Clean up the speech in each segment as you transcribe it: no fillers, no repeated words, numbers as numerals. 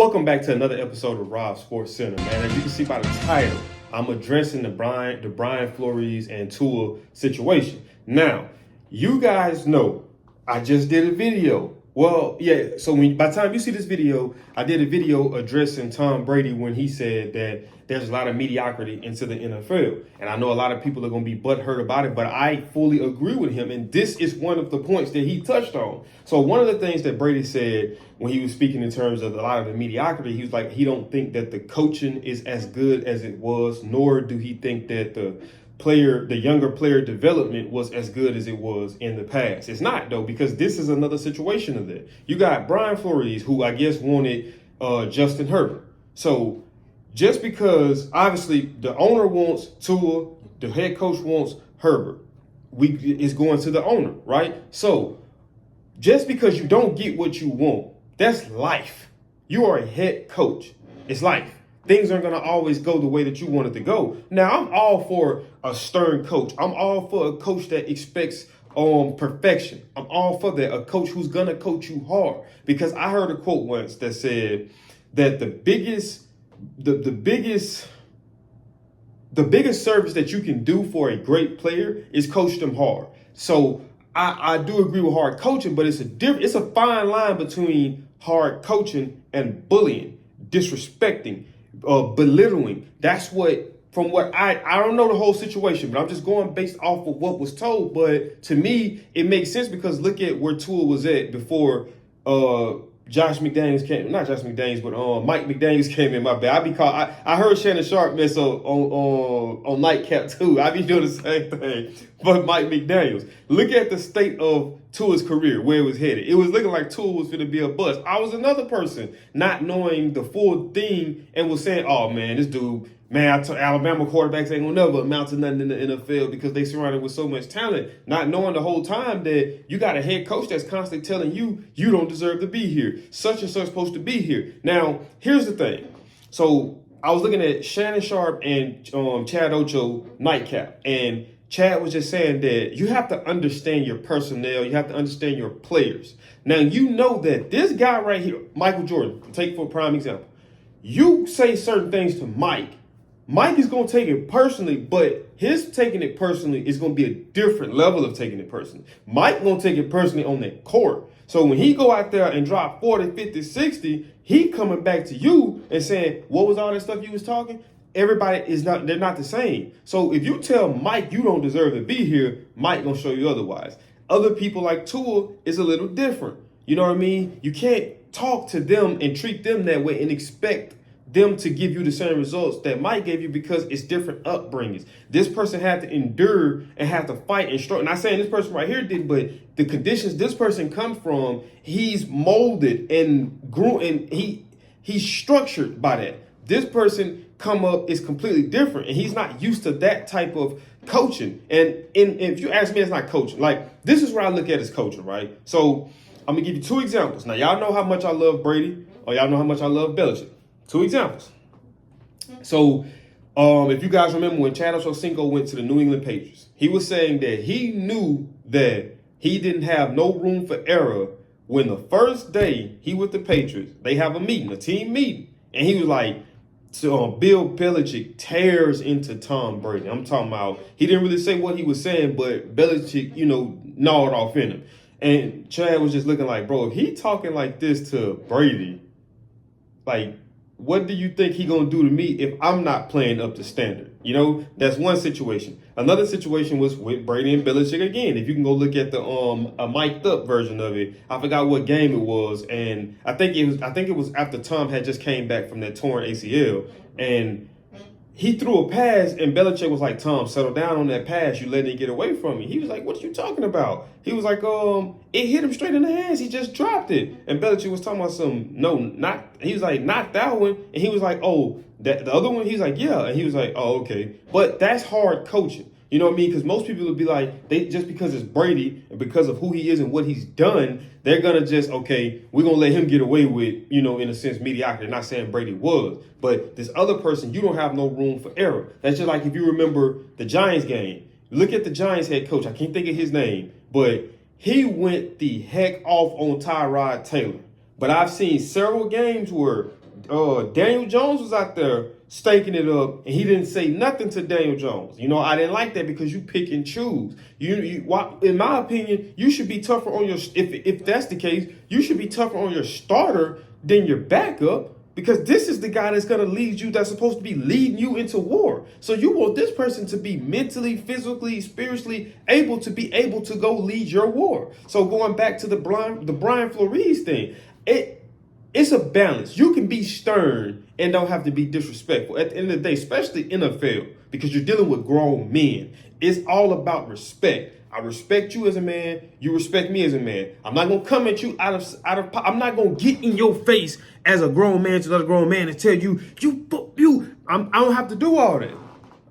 Welcome back to another episode of Rob Sports Center, man. As you can see by the title, I'm addressing the Brian FLORES and TUA situation. Now, you guys know I just did a video. Well, yeah, so by the time you see this video, I did a video addressing Tom Brady when he said that there's a lot of mediocrity into the NFL. And I know a lot of people are going to be butthurt about it, but I fully agree with him. And this is one of the points that he touched on. So one of the things that Brady said when he was speaking in terms of a lot of the mediocrity, he was like, he don't think that the coaching is as good as it was, nor do he think that the younger player development was as good as it was in the past. It's not, though, because this is another situation of that. You got Brian FLORES, who I guess wanted Justin Herbert. So just because obviously the owner wants Tua, the head coach wants Herbert, it's going to the owner, right? So just because you don't get what you want, that's life. You are a head coach. It's life. Things aren't going to always go the way that you want it to go. Now, I'm all for a stern coach. I'm all for a coach that expects perfection. I'm all for that. A coach who's going to coach you hard. Because I heard a quote once that said that the biggest service that you can do for a great player is coach them hard. So I do agree with hard coaching, but it's a fine line between hard coaching and bullying, disrespecting, belittling. That's from what I don't know the whole situation, but I'm just going based off of what was told. But to me, it makes sense because look at where Tua was at before Mike McDaniels came in. My bad. I heard Shannon Sharp mess up on Nightcap too. I be doing the same thing. But Mike McDaniels, look at the state of Tua's career, where it was headed. It was looking like Tua was going to be a bust. I was another person not knowing the full thing and was saying, "Oh man, this dude, man, Alabama quarterbacks ain't gonna never amount to nothing in the NFL because they surrounded with so much talent." Not knowing the whole time that you got a head coach that's constantly telling you you don't deserve to be here. Such and such supposed to be here. Now, here's the thing. So I was looking at Shannon Sharp and Chad Ocho Nightcap, and Chad was just saying that you have to understand your personnel. You have to understand your players. Now, you know that this guy right here, Michael Jordan, take for a prime example. You say certain things to Mike is going to take it personally, but his taking it personally is going to be a different level of taking it personally. Mike going to take it personally on that court. So when he go out there and drop 40, 50, 60, he coming back to you and saying, what was all that stuff you was talking? They're not the same. So if you tell Mike you don't deserve to be here, Mike gonna show you otherwise. Other people like Tua is a little different. You know what I mean? You can't talk to them and treat them that way and expect them to give you the same results that Mike gave you because it's different upbringings. This person had to endure and have to fight and struggle. Not saying this person right here did, but the conditions this person come from, he's molded and grew and he's structured by that. This person come up is completely different, and he's not used to that type of coaching. And if you ask me, it's not coaching. Like, this is where I look at as coaching, right? So I'm gonna give you two examples. Now, y'all know how much I love Brady, or y'all know how much I love Belichick. Two examples. So if you guys remember when Chad Ochocinco went to the New England Patriots, he was saying that he knew that he didn't have no room for error when the first day he with the Patriots, they have a team meeting, and he was like, so Bill Belichick tears into Tom Brady. I'm talking about, he didn't really say what he was saying, but Belichick, gnawed off in him. And Chad was just looking like, bro, if he talking like this to Brady, like, what do you think he gonna do to me if I'm not playing up to standard? That's one situation. Another situation was with Brady and Belichick again. If you can go look at the a mic'd up version of it, I forgot what game it was, and I think it was after Tom had just came back from that torn ACL, and he threw a pass, and Belichick was like, "Tom, settle down on that pass. You letting it get away from me." He was like, "What are you talking about?" He was like, "It hit him straight in the hands. He just dropped it." And Belichick was talking about he was like, "Not that one." And he was like, "Oh, the other one?" He's like, "Yeah." And he was like, "Oh, okay." But that's hard coaching. You know what I mean? Because most people would be like, just because it's Brady and because of who he is and what he's done, they're going to just, okay, we're going to let him get away with, in a sense, mediocrity. Not saying Brady was. But this other person, you don't have no room for error. That's just like if you remember the Giants game. Look at the Giants head coach. I can't think of his name. But he went the heck off on Tyrod Taylor. But I've seen several games where Daniel Jones was out there staking it up, and he didn't say nothing to Daniel Jones. You know, I didn't like that because you pick and choose. In my opinion, you should be tougher on your. If that's the case, you should be tougher on your starter than your backup. Because this is the guy that's going to lead you, that's supposed to be leading you into war. So you want this person to be mentally, physically, spiritually able to go lead your war. So going back to the Brian Flores thing, it's a balance. You can be stern and don't have to be disrespectful. At the end of the day, especially NFL, because you're dealing with grown men, it's all about respect. I respect you as a man. You respect me as a man. I'm not gonna come at you out of. I'm not gonna get in your face as a grown man to another grown man and tell you. I don't have to do all that.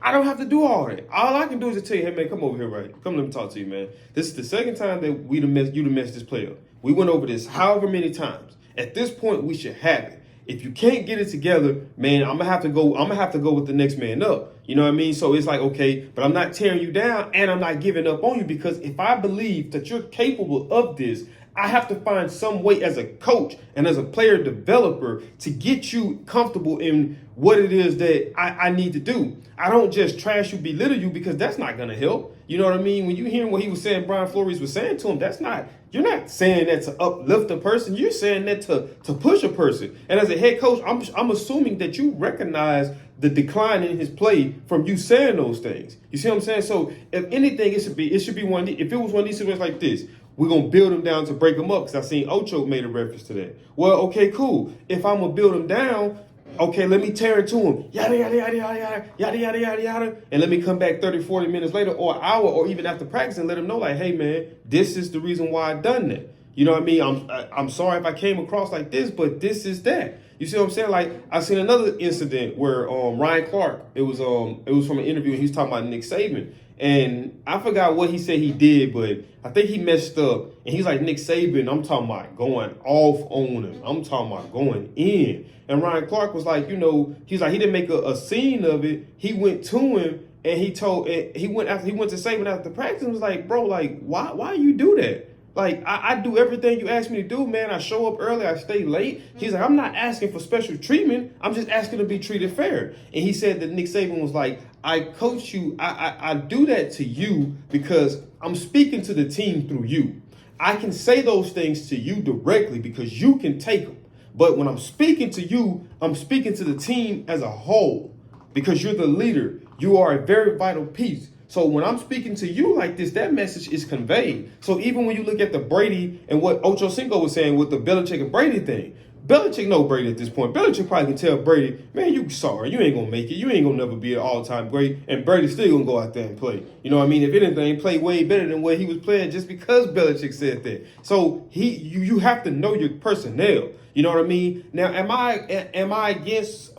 I don't have to do all that. All I can do is just tell you, hey man, come over here, right? Come let me talk to you, man. This is the second time that you messed this play up. We went over this however many times. At this point, we should have it. If you can't get it together, man, I'm gonna have to go with the next man up. You know what I mean? So it's like, okay, but I'm not tearing you down and I'm not giving up on you, because if I believe that you're capable of this, I have to find some way as a coach and as a player developer to get you comfortable in what it is that I need to do. I don't just trash you, belittle you, because that's not going to help. You know what I mean? When you hear what he was saying, Brian Flores was saying to him, you're not saying that to uplift a person. You're saying that to push a person. And as a head coach, I'm assuming that you recognize the decline in his play from you saying those things. You see what I'm saying? So if anything, it should be one. If it was one of these situations like this, we're going to build them down to break them up, because I seen Ocho made a reference to that. Well, okay, cool. If I'm going to build them down, okay, let me tear it to him. Yada, yada, yada, yada, yada, yada, yada, yada, yada. And let me come back 30, 40 minutes later or an hour or even after practice and let him know, like, hey, man, this is the reason why I done that. You know what I mean? I'm sorry if I came across like this, but this is that. You see what I'm saying? Like, I seen another incident where Ryan Clark, it was from an interview, and he was talking about Nick Saban. And I forgot what he said he did, but I think he messed up. And he's like, Nick Saban, I'm talking about going off on him. I'm talking about going in. And Ryan Clark was like, he's like, he didn't make a scene of it. He went to him and he went to Saban after the practice and was like, bro, like, why you do that? Like, I do everything you ask me to do, man. I show up early. I stay late. He's like, I'm not asking for special treatment. I'm just asking to be treated fair. And he said that Nick Saban was like, I coach you. I do that to you because I'm speaking to the team through you. I can say those things to you directly because you can take them. But when I'm speaking to you, I'm speaking to the team as a whole because you're the leader. You are a very vital piece. So when I'm speaking to you like this, that message is conveyed. So even when you look at the Brady and what Ocho Cinco was saying with the Belichick and Brady thing, Belichick know Brady at this point. Belichick probably can tell Brady, man, you sorry. You ain't going to make it. You ain't going to never be an all-time great. And Brady's still going to go out there and play. You know what I mean? If anything, play way better than what he was playing just because Belichick said that. So you have to know your personnel. You know what I mean? Now, am I against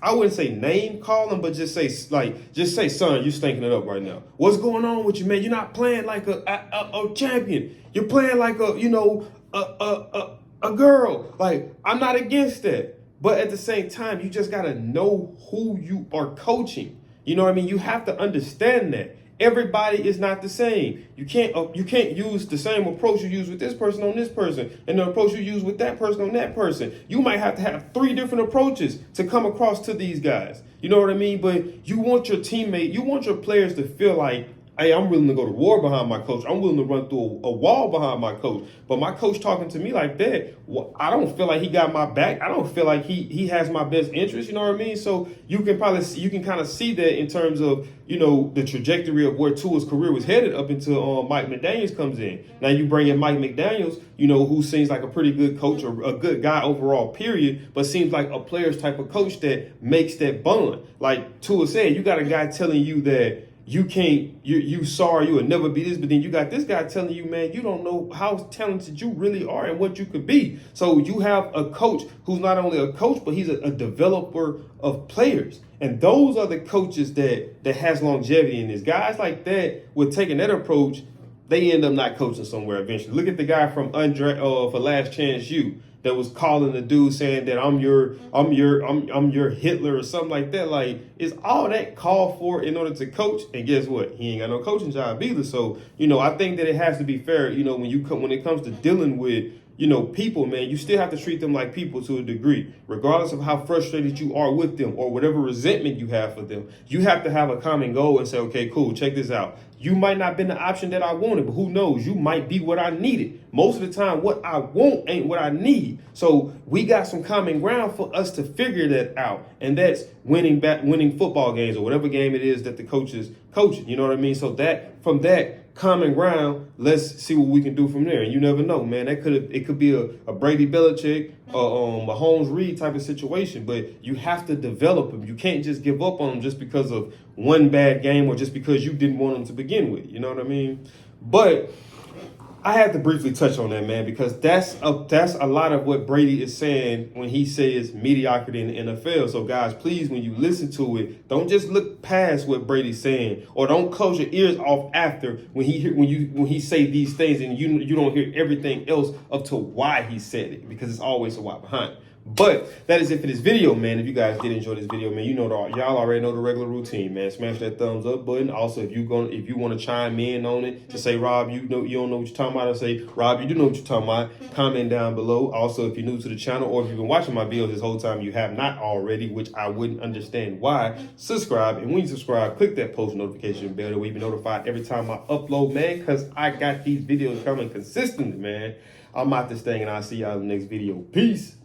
I wouldn't say name calling, but just say, son, you're stinking it up right now. What's going on with you, man? You're not playing like a champion. You're playing like a girl. Like, I'm not against that. But at the same time, you just got to know who you are coaching. You know what I mean? You have to understand that. Everybody is not the same. You can't use the same approach you use with this person on this person and the approach you use with that person on that person. You might have to have 3 different approaches to come across to these guys. You know what I mean? But you want your teammate, you want your players to feel like, hey, I'm willing to go to war behind my coach. I'm willing to run through a wall behind my coach. But my coach talking to me like that, I don't feel like he got my back. I don't feel like he has my best interest. You know what I mean? So you can kind of see that in terms of, the trajectory of where Tua's career was headed up until Mike McDaniels comes in. Now you bring in Mike McDaniels, who seems like a pretty good coach or a good guy overall, period, but seems like a player's type of coach that makes that bond. Like Tua said, you got a guy telling you that you sorry, you would never be this, but then you got this guy telling you, man, you don't know how talented you really are and what you could be. So you have a coach who's not only a coach, but he's a developer of players. And those are the coaches that has longevity in this. Guys like that, with taking that approach, they end up not coaching somewhere eventually. Look at the guy from for Last Chance U that was calling the dude saying that I'm your Hitler or something like that. Like, is all that called for in order to coach? And guess what? He ain't got no coaching job either. So, I think that it has to be fair, when it comes to dealing with, you know, people, man, you still have to treat them like people to a degree, regardless of how frustrated you are with them or whatever resentment you have for them. You have to have a common goal and say, okay, cool, check this out. You might not have been the option that I wanted, but who knows? You might be what I needed. Most of the time, what I want ain't what I need. So we got some common ground for us to figure that out. And that's winning football games or whatever game it is that the coach is coaching. You know what I mean? So that from that common ground, let's see what we can do from there. And you never know, man. It could be a Brady Belichick, a Holmes Reed type of situation, but you have to develop them. You can't just give up on them just because of one bad game or just because you didn't want them to begin with. You know what I mean? But I had to briefly touch on that, man, because that's a lot of what Brady is saying when he says mediocrity in the NFL. So, guys, please, when you listen to it, don't just look past what Brady's saying, or don't close your ears off after when he say these things and you don't hear everything else up to why he said it, because it's always a why behind it. But that is it for this video, man. If you guys did enjoy this video, man, y'all already know the regular routine, man. Smash that thumbs up button. Also, if you want to chime in on it, to say, Rob, you don't know what you're talking about, or say, Rob, you do know what you're talking about, comment down below. Also, if you're new to the channel or if you've been watching my videos this whole time, you have not already, which I wouldn't understand why, subscribe. And when you subscribe, click that post notification bell, that way you be notified every time I upload, man, because I got these videos coming consistently, man. I'm out this thing, and I'll see y'all in the next video. Peace.